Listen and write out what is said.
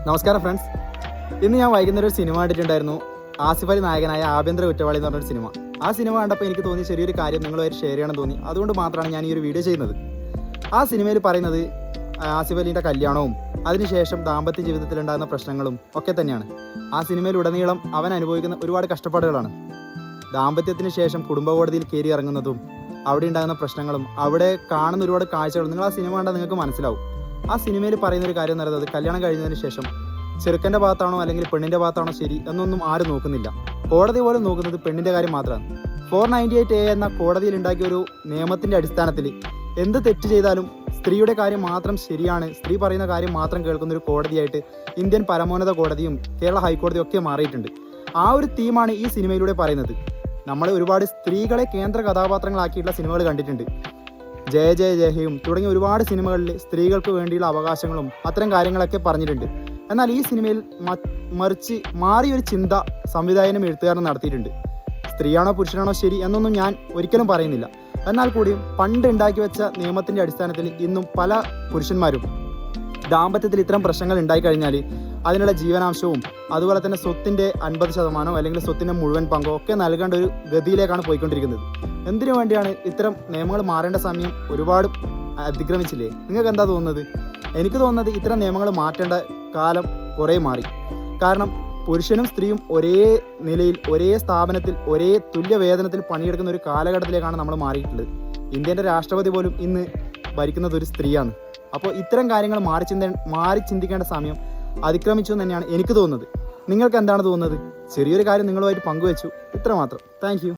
നമസ്കാരം ഫ്രണ്ട്സ്. ഇന്ന് ഞാൻ വൈകുന്നേരം ഒരു സിനിമ കണ്ടിട്ടുണ്ടായിരുന്നു. ആസിഫ് അലി നായകനായ ആഭ്യന്തര കുറ്റവാളി എന്ന് പറഞ്ഞൊരു സിനിമ. ആ സിനിമ കണ്ടപ്പോൾ എനിക്ക് തോന്നി ചെറിയൊരു കാര്യം നിങ്ങളുമായിട്ട് ഷെയർ ചെയ്യണം തോന്നി. അതുകൊണ്ട് മാത്രമാണ് ഞാൻ ഈ ഒരു വീഡിയോ ചെയ്യുന്നത്. ആ സിനിമയിൽ പറയുന്നത് ആസിഫ് അലിൻ്റെ കല്യാണവും അതിനുശേഷം ദാമ്പത്യ ജീവിതത്തിലുണ്ടാകുന്ന പ്രശ്നങ്ങളും ഒക്കെ തന്നെയാണ്. ആ സിനിമയിലുടനീളം അവൻ അനുഭവിക്കുന്ന ഒരുപാട് കഷ്ടപ്പാടുകളാണ്. ദാമ്പത്യത്തിന് ശേഷം കുടുംബ കോടതിയിൽ കയറി ഇറങ്ങുന്നതും അവിടെ ഉണ്ടാകുന്ന പ്രശ്നങ്ങളും അവിടെ കാണുന്ന ഒരുപാട് കാഴ്ചകളും നിങ്ങൾ ആ സിനിമ കണ്ടാൽ നിങ്ങൾക്ക് മനസ്സിലാവും. ആ സിനിമയിൽ പറയുന്ന ഒരു കാര്യം എന്ന് പറയുന്നത് കല്യാണം കഴിഞ്ഞതിന് ശേഷം ചെറുക്കൻ്റെ ഭാഗത്താണോ അല്ലെങ്കിൽ പെണ്ണിൻ്റെ ഭാഗത്താണോ ശരി എന്നൊന്നും ആരും നോക്കുന്നില്ല. കോടതി പോലും നോക്കുന്നത് പെണ്ണിൻ്റെ കാര്യം മാത്രമാണ്. 498A എന്ന കോടതിയിൽ ഉണ്ടാക്കിയ ഒരു നിയമത്തിൻ്റെ അടിസ്ഥാനത്തിൽ എന്ത് തെറ്റ് ചെയ്താലും സ്ത്രീയുടെ കാര്യം മാത്രം ശരിയാണ്, സ്ത്രീ പറയുന്ന കാര്യം മാത്രം കേൾക്കുന്ന ഒരു കോടതിയായിട്ട് ഇന്ത്യൻ പരമോന്നത കോടതിയും കേരള ഹൈക്കോടതിയും ഒക്കെ മാറിയിട്ടുണ്ട്. ആ ഒരു തീമാണ് ഈ സിനിമയിലൂടെ പറയുന്നത്. നമ്മൾ ഒരുപാട് സ്ത്രീകളെ കേന്ദ്ര കഥാപാത്രങ്ങളാക്കിയിട്ടുള്ള സിനിമകൾ കണ്ടിട്ടുണ്ട്. ജയ ജയ ജയഹയും തുടങ്ങിയ ഒരുപാട് സിനിമകളിൽ സ്ത്രീകൾക്ക് വേണ്ടിയുള്ള അവകാശങ്ങളും അത്തരം കാര്യങ്ങളൊക്കെ പറഞ്ഞിട്ടുണ്ട്. എന്നാൽ ഈ സിനിമയിൽ മറിച്ച് മാറിയൊരു ചിന്ത സംവിധായകനും എഴുത്തുകാരനും നടത്തിയിട്ടുണ്ട്. സ്ത്രീയാണോ പുരുഷനാണോ ശരി എന്നൊന്നും ഞാൻ ഒരിക്കലും പറയുന്നില്ല. എന്നാൽ കൂടിയും പണ്ട് ഉണ്ടാക്കി വെച്ച നിയമത്തിൻ്റെ അടിസ്ഥാനത്തിൽ ഇന്നും പല പുരുഷന്മാരും ദാമ്പത്യത്തിൽ ഇത്തരം പ്രശ്നങ്ങൾ ഉണ്ടായിക്കഴിഞ്ഞാൽ അതിനുള്ള ജീവനാംശവും അതുപോലെ തന്നെ സ്വത്തിൻ്റെ 50% അല്ലെങ്കിൽ സ്വത്തിൻ്റെ മുഴുവൻ പങ്കോ ഒക്കെ നൽകേണ്ട ഒരു ഗതിയിലേക്കാണ് പോയിക്കൊണ്ടിരിക്കുന്നത്. എന്തിനു വേണ്ടിയാണ് ഇത്തരം നിയമങ്ങൾ മാറേണ്ട സമയം ഒരുപാട് അതിക്രമിച്ചില്ലേ? നിങ്ങൾക്ക് എന്താ തോന്നുന്നത്? എനിക്ക് തോന്നുന്നത് ഇത്തരം നിയമങ്ങൾ മാറ്റേണ്ട കാലം കുറേ മാറി. കാരണം പുരുഷനും സ്ത്രീയും ഒരേ നിലയിൽ ഒരേ സ്ഥാപനത്തിൽ ഒരേ തുല്യ വേതനത്തിൽ പണിയെടുക്കുന്ന ഒരു കാലഘട്ടത്തിലേക്കാണ് നമ്മൾ മാറിയിട്ടുള്ളത്. ഇന്ത്യൻ്റെ രാഷ്ട്രപതി പോലും ഇന്ന് ഭരിക്കുന്നത് ഒരു സ്ത്രീയാണ്. അപ്പോൾ ഇത്തരം കാര്യങ്ങൾ മാറി ചിന്തിക്കേണ്ട സമയം അതിക്രമിച്ചു എന്ന് തന്നെയാണ് എനിക്ക് തോന്നുന്നത്. നിങ്ങൾക്ക് എന്താണ് തോന്നുന്നത്? ചെറിയൊരു കാര്യം നിങ്ങളുമായിട്ട് പങ്കുവെച്ചു, ഇത്രമാത്രം. Thank you.